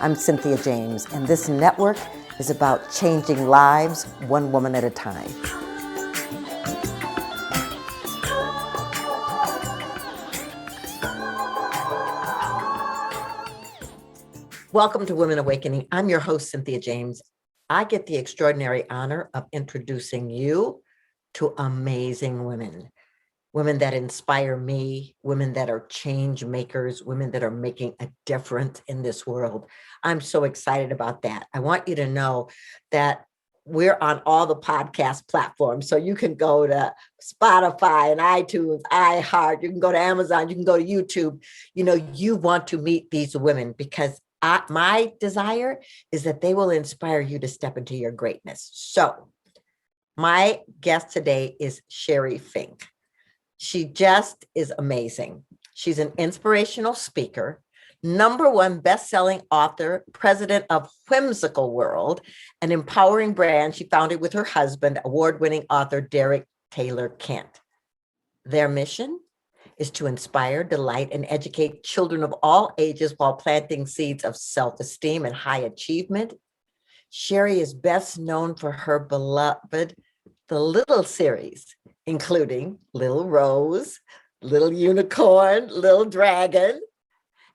I'm Cynthia James, and this network is about changing lives one woman at a time. Welcome to Women Awakening. I'm your host, Cynthia James. I get the extraordinary honor of introducing you to amazing women. Women that inspire me, women that are change makers, women that are making a difference in this world. I'm so excited about that. I want you to know that we're on all the podcast platforms. So you can go to Spotify and iTunes, iHeart, you can go to Amazon, you can go to YouTube. You know, you want to meet these women because my desire is that they will inspire you to step into your greatness. So my guest today is Sheri Fink. She just is amazing. She's an inspirational speaker, #1 best-selling author, president of Whimsical World, an empowering brand she founded with her husband, award-winning author Derek Taylor Kent. Their mission is to inspire, delight, and educate children of all ages while planting seeds of self-esteem and high achievement. Sheri is best known for her beloved The Little series, including Little Rose, Little Unicorn, Little Dragon,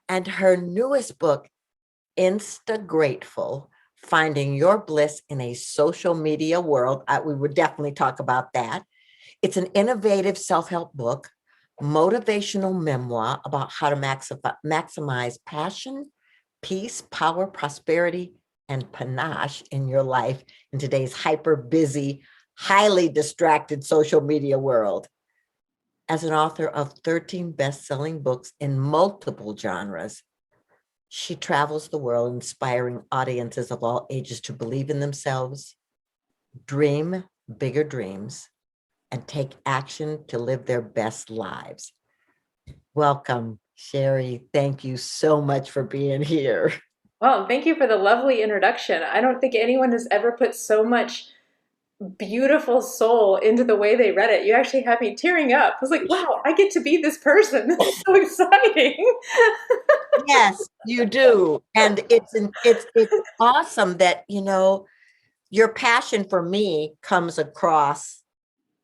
and her newest book, Insta Grateful, Finding Your Bliss in a Social Media World. We would definitely talk about that. It's an innovative self-help book, motivational memoir about how to maximize passion, peace, power, prosperity, and panache in your life in today's hyper busy, highly distracted social media world. As an author of 13 best-selling books in multiple genres, she travels the world inspiring audiences of all ages to believe in themselves, dream bigger dreams, and take action to live their best lives. Welcome, Sheri. Thank you so much for being here. Well, thank you for the lovely introduction. I don't think anyone has ever put so much beautiful soul into the way they read it. You actually had me tearing up. I was like, wow, I get to be this person. This is so exciting. Yes, you do. And it's awesome that, you know, your passion for me comes across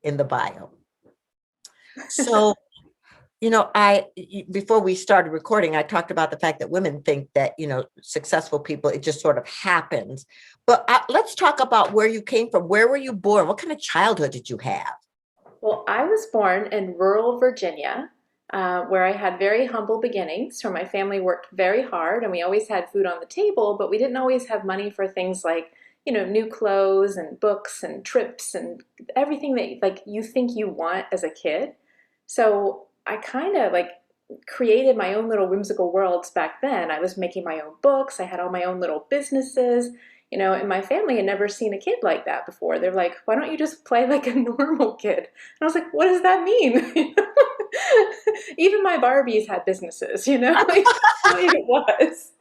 in the bio. So, you know, before we started recording, I talked about the fact that women think that, you know, successful people, it just sort of happens. But let's talk about where you came from. Where were you born? What kind of childhood did you have? Well, I was born in rural Virginia, where I had very humble beginnings. So my family worked very hard and we always had food on the table, but we didn't always have money for things like, you know, new clothes and books and trips and everything that like you think you want as a kid. So I kind of like created my own little whimsical worlds back then. I was making my own books. I had all my own little businesses, you know, and my family had never seen a kid like that before. They're like, why don't you just play like a normal kid? And I was like, what does that mean? Even my Barbies had businesses, you know, like, it was.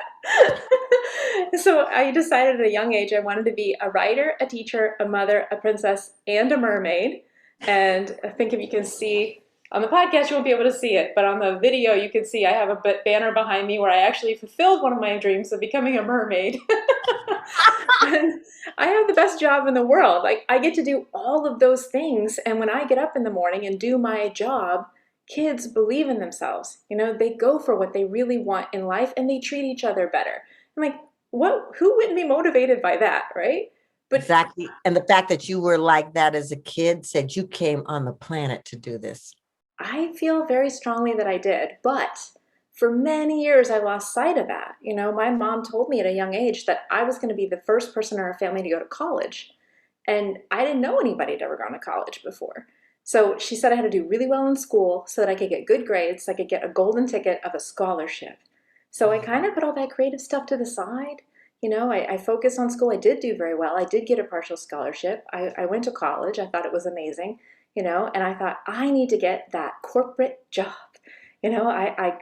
So I decided at a young age I wanted to be a writer, a teacher, a mother, a princess, and a mermaid. And I think if you can see on the podcast, you won't be able to see it, but on the video, you can see I have a banner behind me where I actually fulfilled one of my dreams of becoming a mermaid. And I have the best job in the world. Like, I get to do all of those things. And when I get up in the morning and do my job, kids believe in themselves. You know, they go for what they really want in life and they treat each other better. I'm like, what? Who wouldn't be motivated by that, right? But Exactly. And the fact that you were like that as a kid said you came on the planet to do this. I feel very strongly that I did, but for many years I lost sight of that. You know, my mom told me at a young age that I was going to be the first person in our family to go to college. And I didn't know anybody had ever gone to college before. So she said I had to do really well in school so that I could get good grades, so I could get a golden ticket of a scholarship. So I kind of put all that creative stuff to the side. You know, I focused on school. I did do very well. I did get a partial scholarship. I went to college. I thought it was amazing, you know, and I thought I need to get that corporate job. You know, I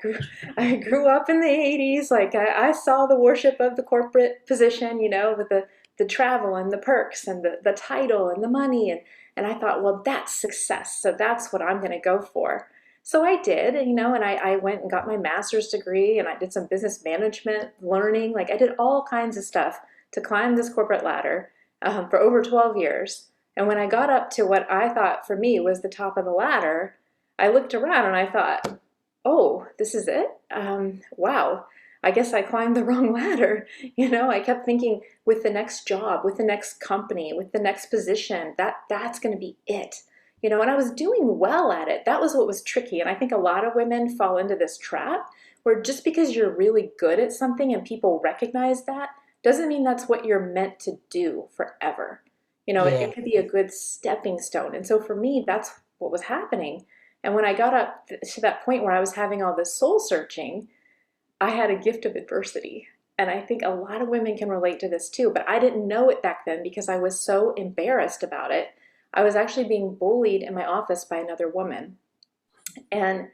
grew up in the 80s. Like I saw the worship of the corporate position, you know, with the travel and the perks and the title and the money. And I thought, well, that's success. So that's what I'm going to go for. So I did, and I went and got my master's degree and I did some business management learning. Like I did all kinds of stuff to climb this corporate ladder for over 12 years. And when I got up to what I thought for me was the top of the ladder, I looked around and I thought, oh, this is it? Wow. I guess I climbed the wrong ladder. I kept thinking with the next job, with the next company, with the next position, that's going to be it. And I was doing well at it. That was what was tricky. And I think a lot of women fall into this trap where just because you're really good at something and people recognize that doesn't mean that's what you're meant to do forever. Yeah. It could be a good stepping stone. And so for me, that's what was happening. And when I got up to that point where I was having all this soul searching, I had a gift of adversity. And I think a lot of women can relate to this too, but I didn't know it back then because I was so embarrassed about it. I was actually being bullied in my office by another woman. And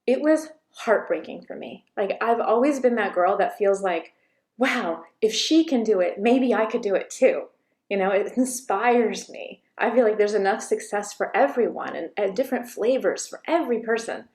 it was heartbreaking for me. Like, I've always been that girl that feels like, wow, if she can do it, maybe I could do it too. It inspires me. I feel like there's enough success for everyone and different flavors for every person.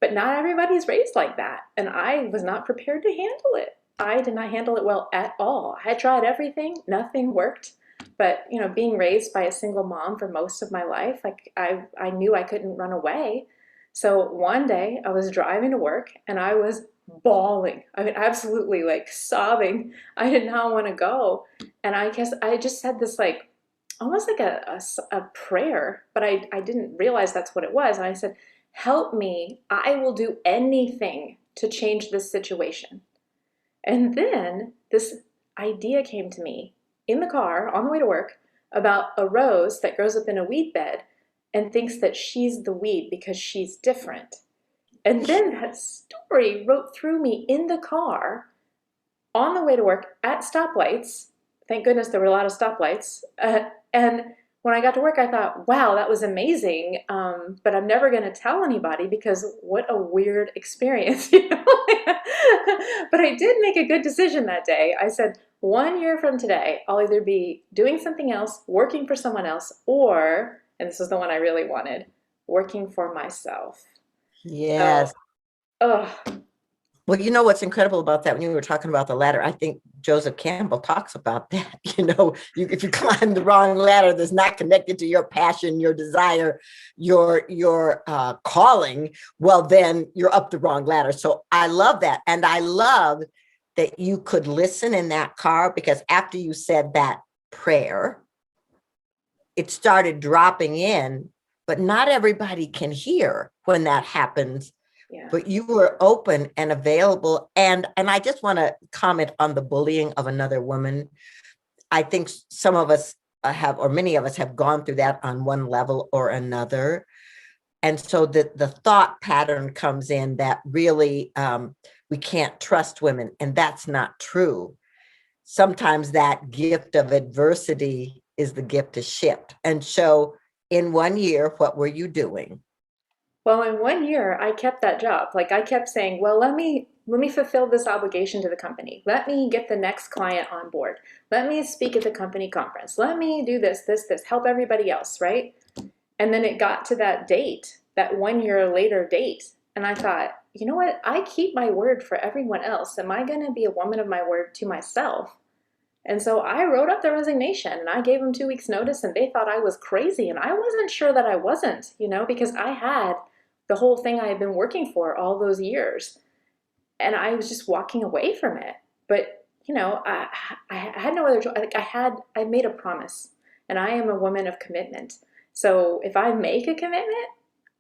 But not everybody's raised like that. And I was not prepared to handle it. I did not handle it well at all. I tried everything, nothing worked. But, being raised by a single mom for most of my life, like I knew I couldn't run away. So one day I was driving to work and I was bawling. I mean, absolutely like sobbing. I did not want to go. And I guess I just said this like almost like a prayer, but I didn't realize that's what it was. And I said, help me. I will do anything to change this situation. And then this idea came to me in the car on the way to work about a rose that grows up in a weed bed and thinks that she's the weed because she's different. And then that story wrote through me in the car on the way to work at stoplights. Thank goodness there were a lot of stoplights. And when I got to work, I thought, wow, that was amazing. But I'm never going to tell anybody because what a weird experience. But I did make a good decision that day. I said, 1 year from today, I'll either be doing something else, working for someone else, or, and this is the one I really wanted, working for myself. So, Yes. ugh, Well, you know what's incredible about that when you were talking about the ladder, I think Joseph Campbell talks about that. If you climb the wrong ladder that's not connected to your passion, your desire, your calling, well, then you're up the wrong ladder. So I love that. And I love that you could listen in that car because after you said that prayer, it started dropping in, but not everybody can hear when that happens, yeah. but you were open and available. And I just want to comment on the bullying of another woman. I think some of us have, or many of us have gone through that on one level or another. And so the thought pattern comes in that really we can't trust women, and that's not true. Sometimes that gift of adversity is the gift to shift. And so in 1 year, what were you doing? Well, in 1 year, I kept that job. Like I kept saying, well, let me fulfill this obligation to the company. Let me get the next client on board. Let me speak at the company conference. Let me do this, help everybody else, right? And then it got to that date, that 1 year later date. And I thought, you know what? I keep my word for everyone else. Am I going to be a woman of my word to myself? And so I wrote up the resignation and I gave them 2 weeks notice and they thought I was crazy. And I wasn't sure that I wasn't, because I had the whole thing I had been working for all those years. And I was just walking away from it. But, I had no other choice. Like I made a promise and I am a woman of commitment. So if I make a commitment,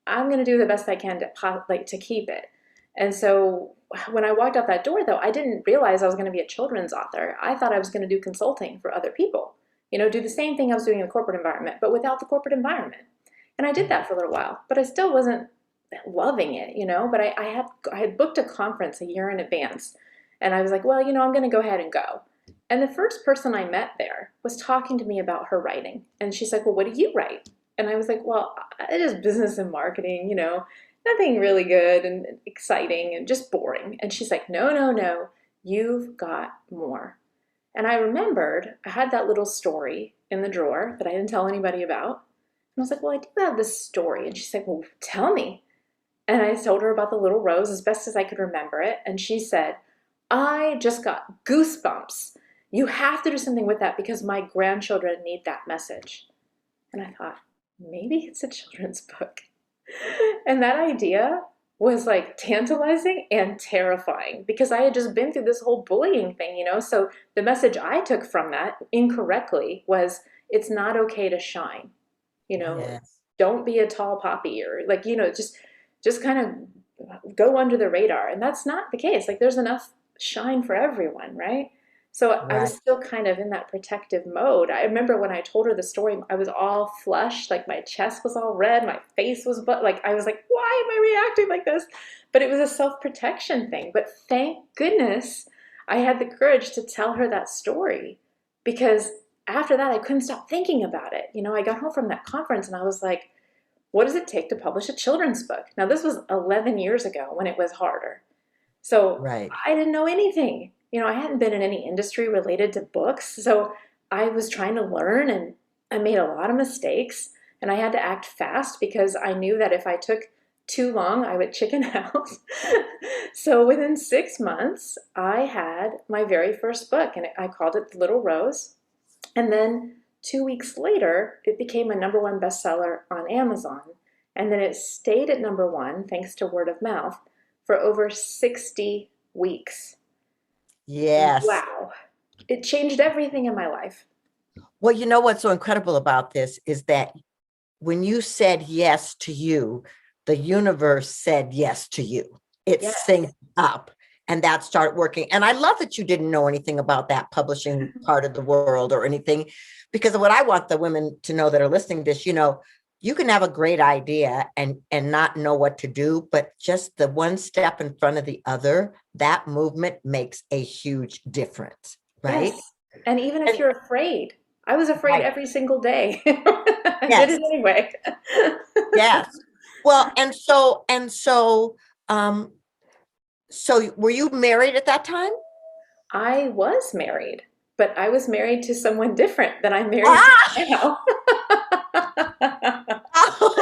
I'm going to do the best I can to keep it. And so when I walked out that door, though, I didn't realize I was going to be a children's author. I thought I was going to do consulting for other people, do the same thing I was doing in the corporate environment, but without the corporate environment. And I did that for a little while, but I still wasn't loving it, But I had booked a conference a year in advance, and I was like, well, I'm going to go ahead and go. And the first person I met there was talking to me about her writing, and she's like, well, what do you write? And I was like, well, it is business and marketing, nothing really good and exciting and just boring. And she's like, no, no, no, you've got more. And I remembered I had that little story in the drawer that I didn't tell anybody about. And I was like, well, I do have this story. And she's like, well, tell me. And I told her about the little rose as best as I could remember it. And she said, I just got goosebumps. You have to do something with that because my grandchildren need that message. And I thought, maybe it's a children's book. And that idea was like tantalizing and terrifying because I had just been through this whole bullying thing, So the message I took from that incorrectly was it's not okay to shine, you know, Yes. don't be a tall poppy or like, just kind of go under the radar. And that's not the case. Like there's enough shine for everyone, right? So I was Right. still kind of in that protective mode. I remember when I told her the story, I was all flushed, like my chest was all red, my face was like I was like, why am I reacting like this? But it was a self-protection thing. But thank goodness I had the courage to tell her that story because after that I couldn't stop thinking about it. I got home from that conference and I was like, what does it take to publish a children's book? Now, this was 11 years ago when it was harder. So Right. I didn't know anything. I hadn't been in any industry related to books. So I was trying to learn and I made a lot of mistakes and I had to act fast because I knew that if I took too long, I would chicken out. So within 6 months, I had my very first book and I called it The Little Rose. And then 2 weeks later, it became a number one bestseller on Amazon. And then it stayed at number one, thanks to word of mouth, for over 60 weeks. Yes. Wow. It changed everything in my life. Well, you know what's so incredible about this is that when you said yes to you, the universe said yes to you. It Yes. synced up and that started working. And I love that you didn't know anything about that publishing part of the world or anything, because what I want the women to know that are listening to this, you can have a great idea and not know what to do, but just the one step in front of the other, that movement makes a huge difference, right? Yes. And even if And you're afraid, I was afraid right, every single day. I did yes, it anyway. yes. Well, um, so were you married at that time? I was married, but I was married to someone different than I'm married to Ah, now.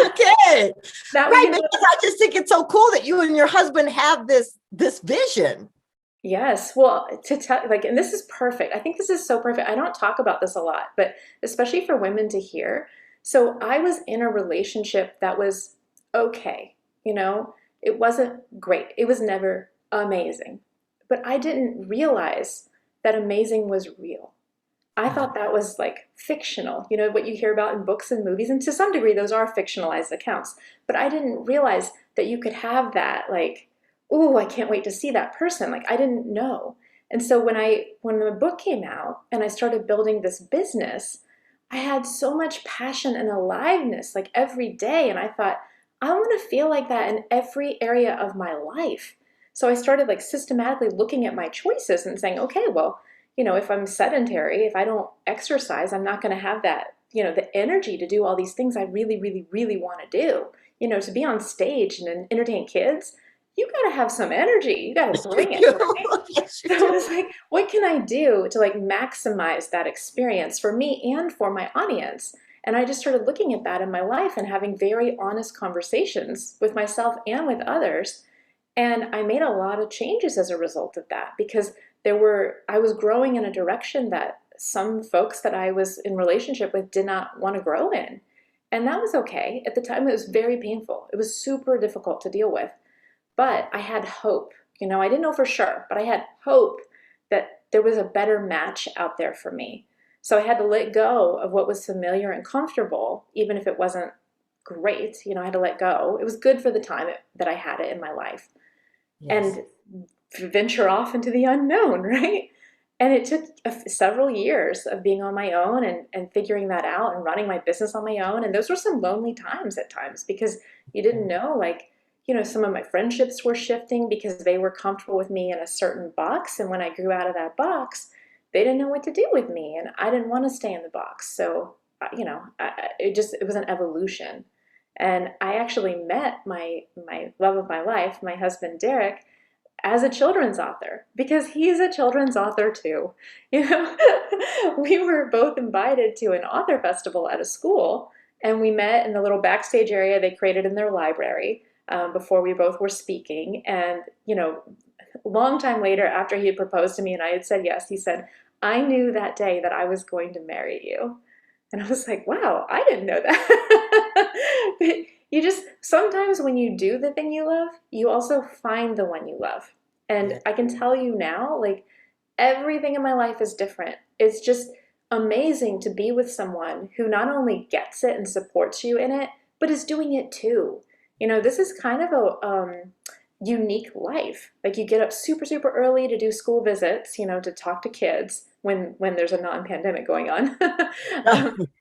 okay. That was, Right, because I just think it's so cool that you and your husband have this vision. yes. Well, to tell, like, and this is perfect. I think this is so perfect. I don't talk about this a lot, but especially for women to hear. So I was in a relationship that was okay. It wasn't great. It was never amazing. But I didn't realize that amazing was real. I Yeah. thought that was like fictional, what you hear about in books and movies. And to some degree, those are fictionalized accounts. But I didn't realize that you could have that, like, oh, I can't wait to see that person. Like, I didn't know. And so when the book came out and I started building this business, I had so much passion and aliveness like every day. And I thought, I want to feel like that in every area of my life. So I started like systematically looking at my choices and saying, okay, well, if I'm sedentary, if I don't exercise, I'm not going to have that, the energy to do all these things I really, really, really want to do. To be on stage and entertain kids, you got to have some energy. You got to Yes, you bring it, do. right? Yes, you So I do. was like, what can I do to like maximize that experience for me and for my audience? And I just started looking at that in my life and having very honest conversations with myself and with others. And I made a lot of changes as a result of that because I was growing in a direction that some folks that I was in relationship with did not want to grow in. And that was okay. At the time, it was very painful. It was super difficult to deal with. But I had hope. I didn't know for sure, but I had hope that there was a better match out there for me. So I had to let go of what was familiar and comfortable, even if it wasn't great. I had to let go. It was good for the time that I had it in my life Yes. and venture off into the unknown, right? And it took several years of being on my own and figuring that out and running my business on my own. And those were some lonely times at times because you didn't know, like, some of my friendships were shifting because they were comfortable with me in a certain box. And when I grew out of that box, they didn't know what to do with me. And I didn't want to stay in the box. So, it was an evolution. And I actually met my love of my life, my husband Derek, as a children's author because he's a children's author too. You know, we were both invited to an author festival at a school and we met in the little backstage area they created in their library. before we both were speaking. And, a long time later, after he had proposed to me and I had said yes, he said, I knew that day that I was going to marry you. And I was like, wow, I didn't know that. But you just, sometimes when you do the thing you love, you also find the one you love. And Yeah. I can tell you now, like, everything in my life is different. It's just amazing to be with someone who not only gets it and supports you in it, but is doing it too. This is kind of a unique life. Like you get up super, super early to do school visits, to talk to kids when there's a non-pandemic going on.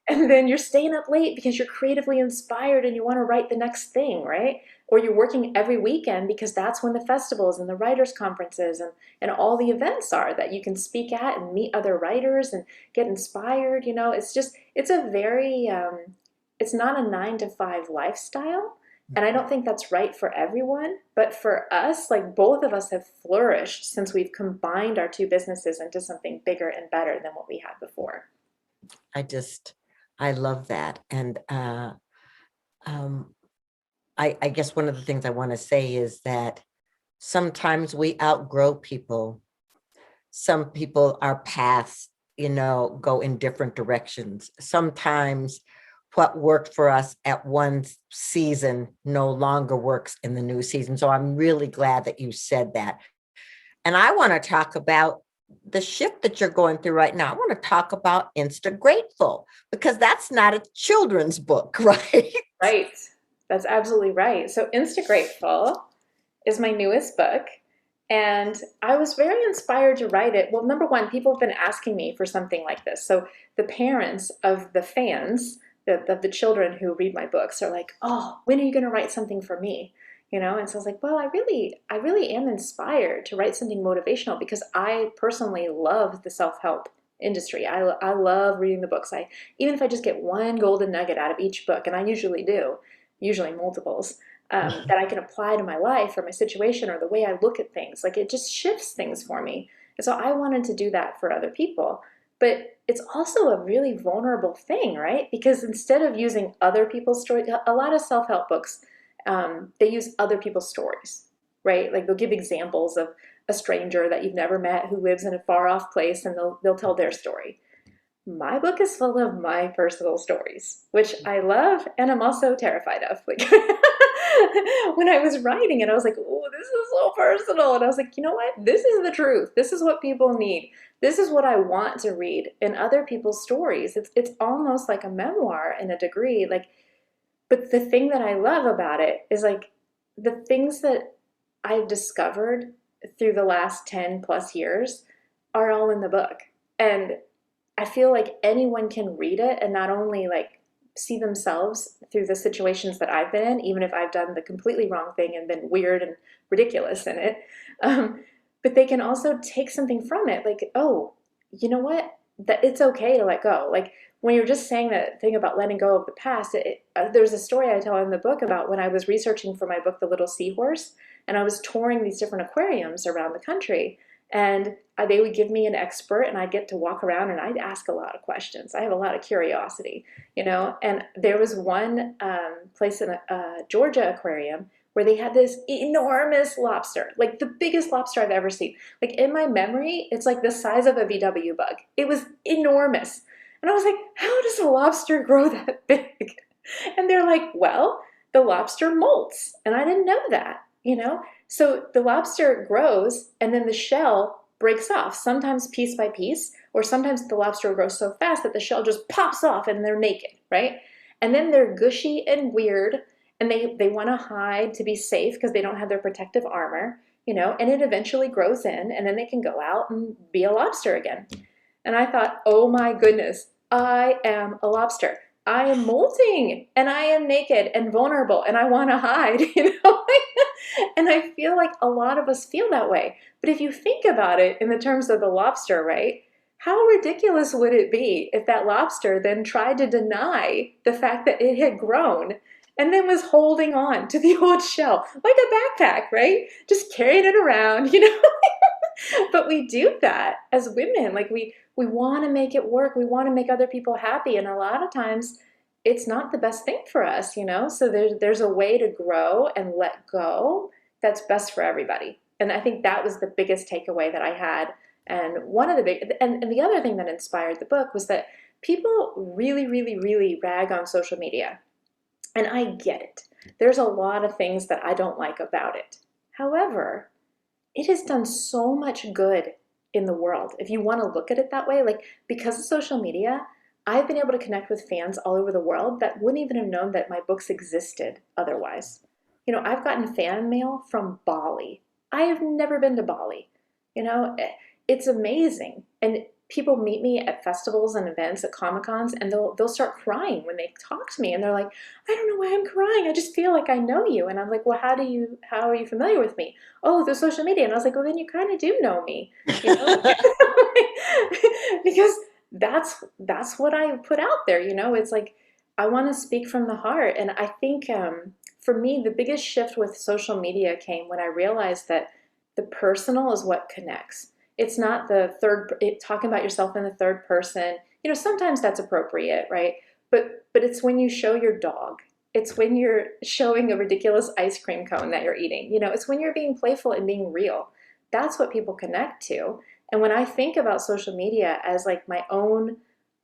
And then you're staying up late because you're creatively inspired and you want to write the next thing, right? Or you're working every weekend because that's when the festivals and the writers' conferences and all the events are that you can speak at and meet other writers and get inspired. It's a very, it's not a 9 to 5 lifestyle. And I don't think that's right for everyone. But for us, like both of us have flourished since we've combined our two businesses into something bigger and better than what we had before. I just, I love that. And um, I guess one of the things I want to say is that sometimes we outgrow people. Some people, our paths, go in different directions. Sometimes what worked for us at one season no longer works in the new season. So I'm really glad that you said that. And I want to talk about the shift that you're going through right now. I want to talk about Insta Grateful because that's not a children's book, right? Right. That's absolutely right. So Insta Grateful is my newest book. And I was very inspired to write it. Well, number one, people have been asking me for something like this. So the parents of the fans, the children who read my books are like, oh, when are you going to write something for me? And so I was like, well, I really am inspired to write something motivational because I personally love the self-help industry. I love reading the books. Even if I just get one golden nugget out of each book, and I usually do, usually multiples, that I can apply to my life or my situation or the way I look at things. Like it just shifts things for me. And so I wanted to do that for other people. But it's also a really vulnerable thing, right? Because instead of using other people's stories, a lot of self-help books, they use other people's stories, right? Like they'll give examples of a stranger that you've never met who lives in a far off place and they'll tell their story. My book is full of my personal stories, which I love and I'm also terrified of. Like when I was writing it, I was like, oh, this is so personal. And I was like, you know what? This is the truth. This is what people need. This is what I want to read in other people's stories. It's almost like a memoir in a degree. Like, but the thing that I love about it is like the things that I've discovered through the last 10 plus years are all in the book. And I feel like anyone can read it and not only like see themselves through the situations that I've been in, even if I've done the completely wrong thing and been weird and ridiculous in it, but they can also take something from it. Like, oh, you know what? That it's okay to let go. Like when you're just saying that thing about letting go of the past, there's a story I tell in the book about when I was researching for my book, The Little Seahorse, and I was touring these different aquariums around the country. And they would give me an expert and I'd get to walk around and I'd ask a lot of questions. I have a lot of curiosity, and there was one place in a Georgia aquarium where they had this enormous lobster, like the biggest lobster I've ever seen. Like in my memory, it's like the size of a VW bug. It was enormous. And I was like, how does a lobster grow that big? And they're like, well, the lobster molts. And I didn't know that. So the lobster grows and then the shell breaks off, sometimes piece by piece, or sometimes the lobster grows so fast that the shell just pops off and they're naked, right? And then they're gushy and weird and they want to hide to be safe because they don't have their protective armor, and it eventually grows in and then they can go out and be a lobster again. And I thought, oh my goodness, I am a lobster. I am molting and I am naked and vulnerable and I want to hide. And I feel like a lot of us feel that way. But if you think about it in the terms of the lobster, right? How ridiculous would it be if that lobster then tried to deny the fact that it had grown and then was holding on to the old shell like a backpack, right? Just carrying it around. But we do that as women. Like we want to make it work. We want to make other people happy. And a lot of times it's not the best thing for us, you know? So there's a way to grow and let go that's best for everybody. And I think that was the biggest takeaway that I had. And one of the big and the other thing that inspired the book was that people really, really, really rag on social media. And I get it. There's a lot of things that I don't like about it. However, it has done so much good in the world. If you want to look at it that way, like because of social media, I've been able to connect with fans all over the world that wouldn't even have known that my books existed otherwise. You know, I've gotten fan mail from Bali. I have never been to Bali. You know, it's amazing. And people meet me at festivals and events at Comic Cons and they'll start crying when they talk to me and they're like, I don't know why I'm crying. I just feel like I know you. And I'm like, well, how are you familiar with me? Oh, through social media. And I was like, well, then you kind of do know me, you know, because that's what I put out there. You know, it's like I want to speak from the heart, and I think for me, the biggest shift with social media came when I realized that the personal is what connects. It's not talking about yourself in the third person. You know, sometimes that's appropriate, right? But it's when you show your dog. It's when you're showing a ridiculous ice cream cone that you're eating. You know, it's when you're being playful and being real. That's what people connect to. And when I think about social media as like my own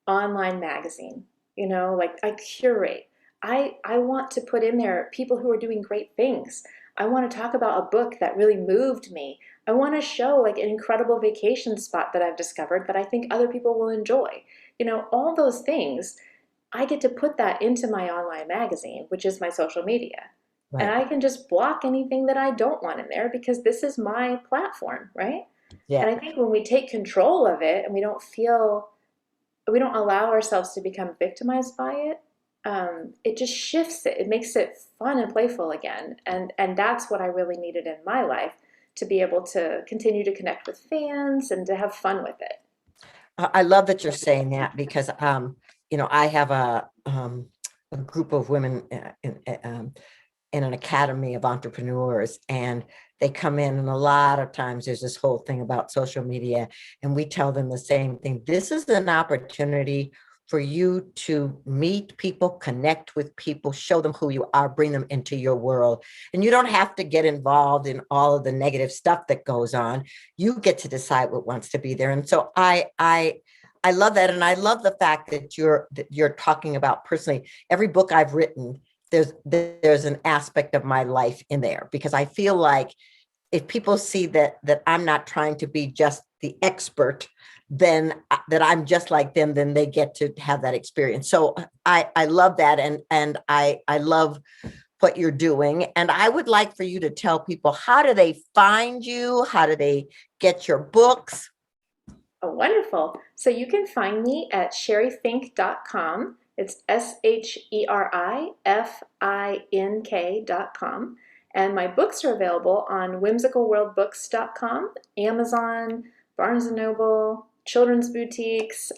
online magazine, you know, like I curate. I want to put in there people who are doing great things. I want to talk about a book that really moved me. I want to show like an incredible vacation spot that I've discovered that I think other people will enjoy. You know, all those things, I get to put that into my online magazine, which is my social media. And Right. I can just block anything that I don't want in there because this is my platform, right? Yeah. And I think when we take control of it and we don't allow ourselves to become victimized by it, it just shifts it. It makes it fun and playful again. And that's what I really needed in my life to be able to continue to connect with fans and to have fun with it. I love that you're saying that because, I have a group of women in an academy of entrepreneurs, and they come in, and a lot of times there's this whole thing about social media, and we tell them the same thing. This is an opportunity for you to meet people, connect with people, show them who you are, bring them into your world. And you don't have to get involved in all of the negative stuff that goes on. You get to decide what wants to be there. And so I love that. And I love the fact that you're talking about personally. Every book I've written, there's an aspect of my life in there, because I feel like if people see that I'm not trying to be just the expert, then that I'm just like them, then they get to have that experience. So I love that, and I love what you're doing. And I would like for you to tell people, how do they find you? How do they get your books? Oh, wonderful. So you can find me at sherifink.com. It's SHERIFINK.com. And my books are available on whimsicalworldbooks.com, Amazon, Barnes and Noble, children's boutiques,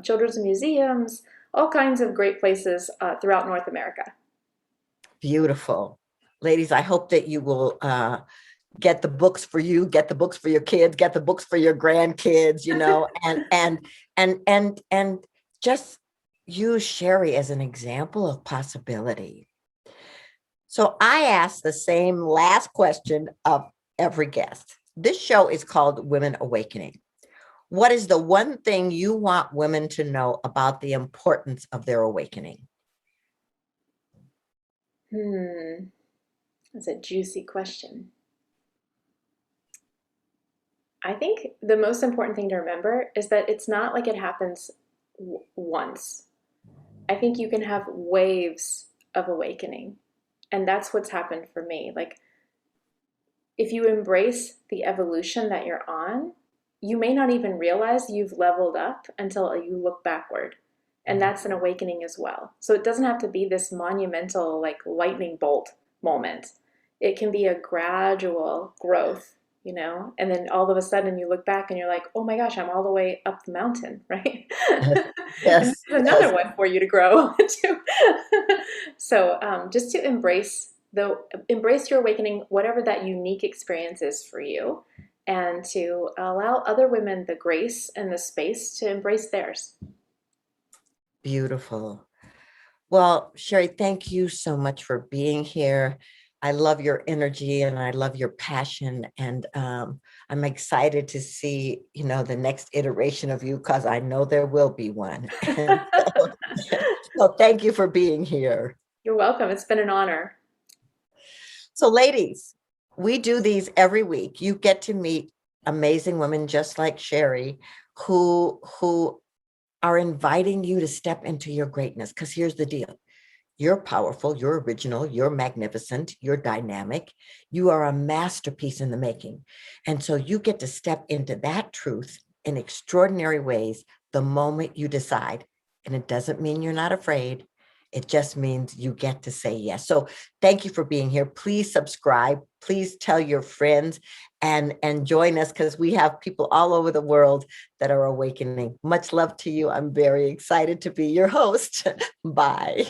children's museums, all kinds of great places throughout North America. Beautiful. Ladies, I hope that you will get the books for you, get the books for your kids, get the books for your grandkids, and just use Sheri as an example of possibility. So I asked the same last question of every guest. This show is called Women Awakening. What is the one thing you want women to know about the importance of their awakening? That's a juicy question. I think the most important thing to remember is that it's not like it happens once. I think you can have waves of awakening. And that's what's happened for me. Like, if you embrace the evolution that you're on, you may not even realize you've leveled up until you look backward. And that's an awakening as well. So it doesn't have to be this monumental, like lightning bolt moment. It can be a gradual growth, you know? And then all of a sudden you look back and you're like, oh my gosh, I'm all the way up the mountain, right? And Yes, there's yes. another one for you to grow to. So just to embrace your awakening, whatever that unique experience is for you, and to allow other women the grace and the space to embrace theirs. Beautiful. Well, Sheri, thank you so much for being here. I love your energy and I love your passion. And I'm excited to see, the next iteration of you because I know there will be one. And so thank you for being here. You're welcome. It's been an honor. So, ladies, we do these every week. You get to meet amazing women just like Sheri who are inviting you to step into your greatness. Because here's the deal. You're powerful, you're original, you're magnificent, you're dynamic. You are a masterpiece in the making. And so you get to step into that truth in extraordinary ways the moment you decide. And it doesn't mean you're not afraid. It just means you get to say yes. So thank you for being here. Please subscribe. Please tell your friends and join us because we have people all over the world that are awakening. Much love to you. I'm very excited to be your host. Bye.